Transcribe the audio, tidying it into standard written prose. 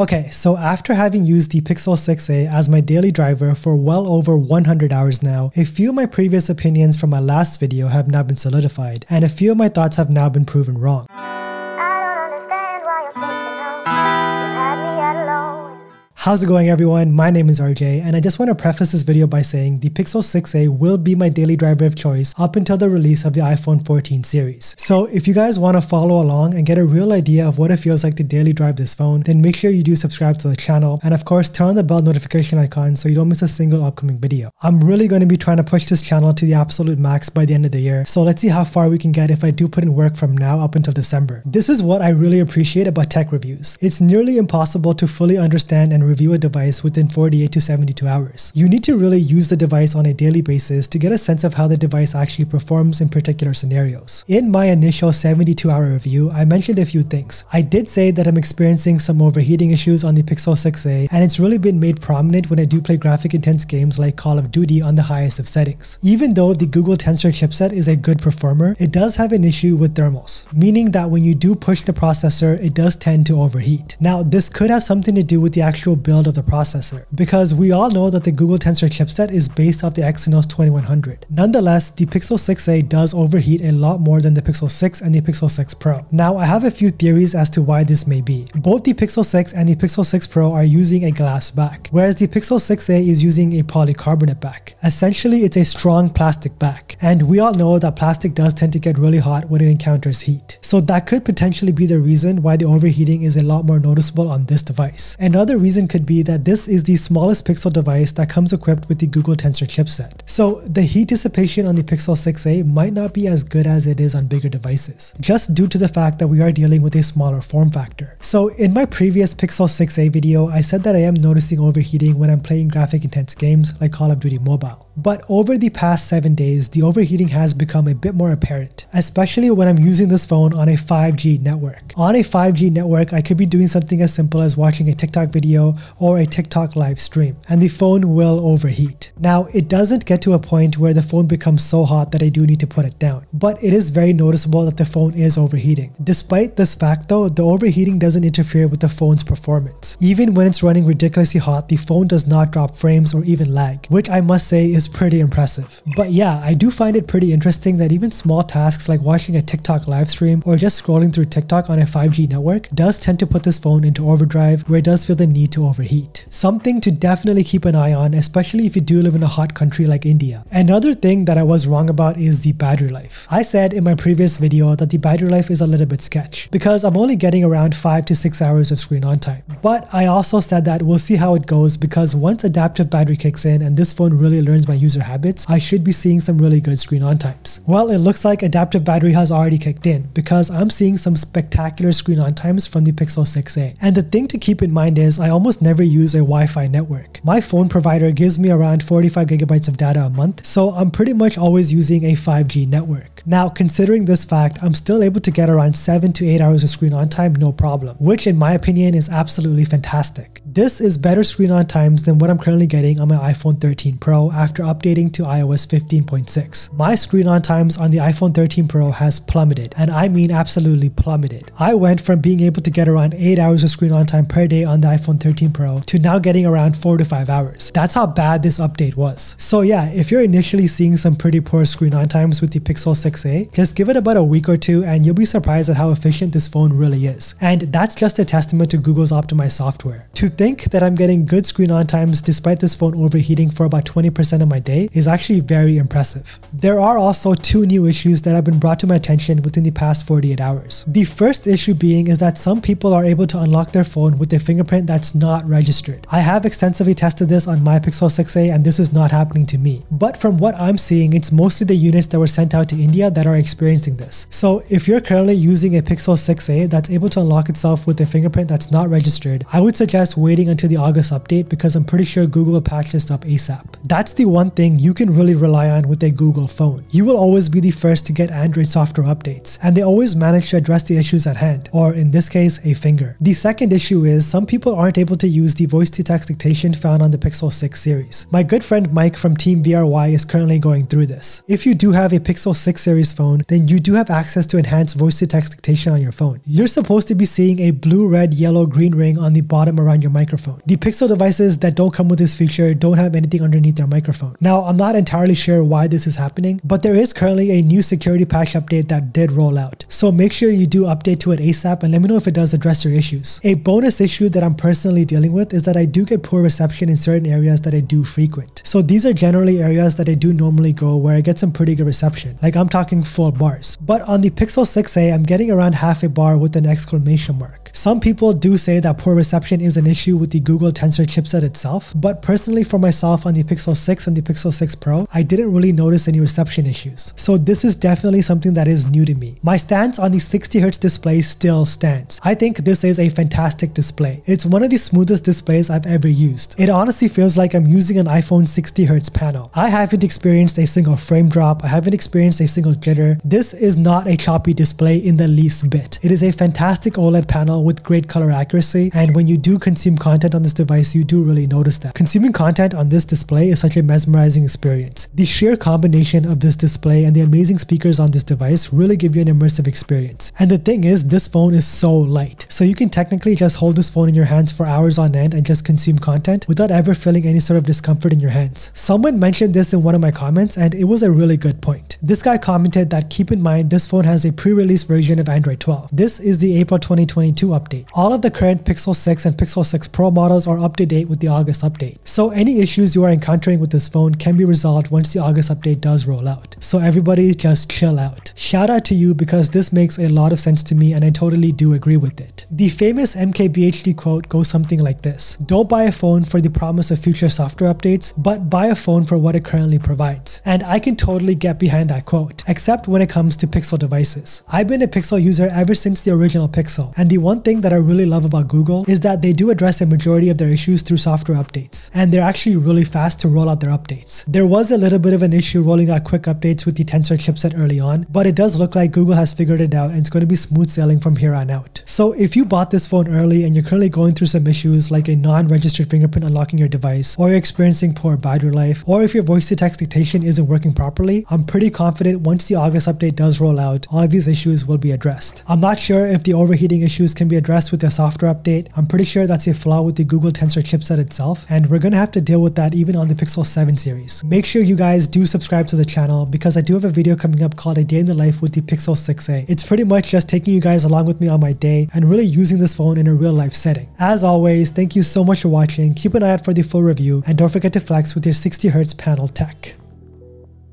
Okay, so after having used the Pixel 6a as my daily driver for well over 100 hours now, a few of my previous opinions from my last video have now been solidified, and a few of my thoughts have now been proven wrong. How's it going, everyone? My name is RJ, and I just want to preface this video by saying the Pixel 6a will be my daily driver of choice up until the release of the iPhone 14 series. So if you guys want to follow along and get a real idea of what it feels like to daily drive this phone, then make sure you do subscribe to the channel, and of course turn on the bell notification icon so you don't miss a single upcoming video. I'm really going to be trying to push this channel to the absolute max by the end of the year, so let's see how far we can get if I do put in work from now up until December. This is what I really appreciate about tech reviews. It's nearly impossible to fully understand and review a device within 48 to 72 hours. You need to really use the device on a daily basis to get a sense of how the device actually performs in particular scenarios. In my initial 72-hour review, I mentioned a few things. I did say that I'm experiencing some overheating issues on the Pixel 6a, and it's really been made prominent when I do play graphic intense games like Call of Duty on the highest of settings. Even though the Google Tensor chipset is a good performer, it does have an issue with thermals, meaning that when you do push the processor, it does tend to overheat. Now, this could have something to do with the actual build of the processor, because we all know that the Google Tensor chipset is based off the Exynos 2100. Nonetheless, the Pixel 6a does overheat a lot more than the Pixel 6 and the Pixel 6 Pro. Now, I have a few theories as to why this may be. Both the Pixel 6 and the Pixel 6 Pro are using a glass back, whereas the Pixel 6a is using a polycarbonate back. Essentially, it's a strong plastic back, and we all know that plastic does tend to get really hot when it encounters heat. So that could potentially be the reason why the overheating is a lot more noticeable on this device. Another reason could be that this is the smallest Pixel device that comes equipped with the Google Tensor chipset. So the heat dissipation on the Pixel 6a might not be as good as it is on bigger devices, just due to the fact that we are dealing with a smaller form factor. So in my previous Pixel 6a video, I said that I am noticing overheating when I'm playing graphic intense games like Call of Duty Mobile. But over the past 7 days, the overheating has become a bit more apparent, especially when I'm using this phone on a 5G network. On a 5G network, I could be doing something as simple as watching a TikTok video or a TikTok live stream, and the phone will overheat. Now, it doesn't get to a point where the phone becomes so hot that I do need to put it down, but it is very noticeable that the phone is overheating. Despite this fact though, the overheating doesn't interfere with the phone's performance. Even when it's running ridiculously hot, the phone does not drop frames or even lag, which I must say is pretty impressive. But yeah, I do find it pretty interesting that even small tasks like watching a TikTok live stream or just scrolling through TikTok on a 5G network does tend to put this phone into overdrive, where it does feel the need to overheat. Something to definitely keep an eye on, especially if you do live in a hot country like India. Another thing that I was wrong about is the battery life. I said in my previous video that the battery life is a little bit sketch, because I'm only getting around 5 to 6 hours of screen on time. But I also said that we'll see how it goes, because once adaptive battery kicks in and this phone really learns my user habits, I should be seeing some really good screen on times. Well, it looks like adaptive battery has already kicked in, because I'm seeing some spectacular screen on times from the Pixel 6a. And the thing to keep in mind is I almost never use a Wi-Fi network. My phone provider gives me around 45 gigabytes of data a month, so I'm pretty much always using a 5G network. Now, considering this fact, I'm still able to get around 7 to 8 hours of screen on time no problem, which in my opinion is absolutely fantastic. This is better screen on times than what I'm currently getting on my iPhone 13 Pro after updating to iOS 15.6. My screen on times on the iPhone 13 Pro has plummeted, and I mean absolutely plummeted. I went from being able to get around 8 hours of screen on time per day on the iPhone 13 Pro to now getting around 4 to 5 hours. That's how bad this update was. So yeah, if you're initially seeing some pretty poor screen on times with the Pixel 6a, just give it about a week or two and you'll be surprised at how efficient this phone really is. And that's just a testament to Google's optimized software. To think that I'm getting good screen on times despite this phone overheating for about 20% of my day is actually very impressive. There are also two new issues that have been brought to my attention within the past 48 hours. The first issue being is that some people are able to unlock their phone with a fingerprint that's not registered. I have extensively tested this on my Pixel 6a and this is not happening to me. But from what I'm seeing, it's mostly the units that were sent out to India that are experiencing this. So if you're currently using a Pixel 6a that's able to unlock itself with a fingerprint that's not registered, I would suggest waiting waiting until the August update because I'm pretty sure Google will patch this up ASAP. That's the one thing you can really rely on with a Google phone. You will always be the first to get Android software updates, and they always manage to address the issues at hand, or in this case, a finger. The second issue is some people aren't able to use the voice-to-text dictation found on the Pixel 6 series. My good friend Mike from Team VRY is currently going through this. If you do have a Pixel 6 series phone, then you do have access to enhanced voice-to-text dictation on your phone. You're supposed to be seeing a blue, red, yellow, green ring on the bottom around your microphone. The Pixel devices that don't come with this feature don't have anything underneath their microphone. Now, I'm not entirely sure why this is happening, but there is currently a new security patch update that did roll out. So make sure you do update to it ASAP and let me know if it does address your issues. A bonus issue that I'm personally dealing with is that I do get poor reception in certain areas that I do frequent. So these are generally areas that I do normally go where I get some pretty good reception. Like I'm talking full bars. But on the Pixel 6a, I'm getting around half a bar with an exclamation mark. Some people do say that poor reception is an issue with the Google Tensor chipset itself, but personally for myself on the Pixel 6 and the Pixel 6 Pro, I didn't really notice any reception issues. So this is definitely something that is new to me. My stance on the 60Hz display still stands. I think this is a fantastic display. It's one of the smoothest displays I've ever used. It honestly feels like I'm using an iPhone 60Hz panel. I haven't experienced a single frame drop. I haven't experienced a single jitter. This is not a choppy display in the least bit. It is a fantastic OLED panel with great color accuracy, and when you do consume content on this device, you do really notice that. Consuming content on this display is such a mesmerizing experience. The sheer combination of this display and the amazing speakers on this device really give you an immersive experience. And the thing is, this phone is so light, so you can technically just hold this phone in your hands for hours on end and just consume content without ever feeling any sort of discomfort in your hands. Someone mentioned this in one of my comments, and it was a really good point. This guy commented that keep in mind this phone has a pre-release version of Android 12. This is the April 2022 update. All of the current Pixel 6 and Pixel 6 Pro models are up to date with the August update. So any issues you are encountering with this phone can be resolved once the August update does roll out. So everybody just chill out. Shout out to you because this makes a lot of sense to me and I totally do agree with it. The famous MKBHD quote goes something like this: don't buy a phone for the promise of future software updates, but buy a phone for what it currently provides. And I can totally get behind that quote, except when it comes to Pixel devices. I've been a Pixel user ever since the original Pixel, and the one thing that I really love about Google is that they do address a majority of their issues through software updates, and they're actually really fast to roll out their updates. There was a little bit of an issue rolling out quick updates with the Tensor chipset early on, but it does look like Google has figured it out and it's going to be smooth sailing from here on out. So if you bought this phone early and you're currently going through some issues like a non-registered fingerprint unlocking your device, or you're experiencing poor battery life, or if your voice-to-text dictation isn't working properly, I'm pretty confident once the August update does roll out, all of these issues will be addressed. I'm not sure if the overheating issues can be addressed with a software update. I'm pretty sure that's a flaw with the Google Tensor chipset itself, and we're going to have to deal with that even on the Pixel 7 series. Make sure you guys do subscribe to the channel because I do have a video coming up called A Day in the Life with the Pixel 6a. It's pretty much just taking you guys along with me on my day and really using this phone in a real life setting. As always, thank you so much for watching. Keep an eye out for the full review and don't forget to flex with your 60Hz panel tech.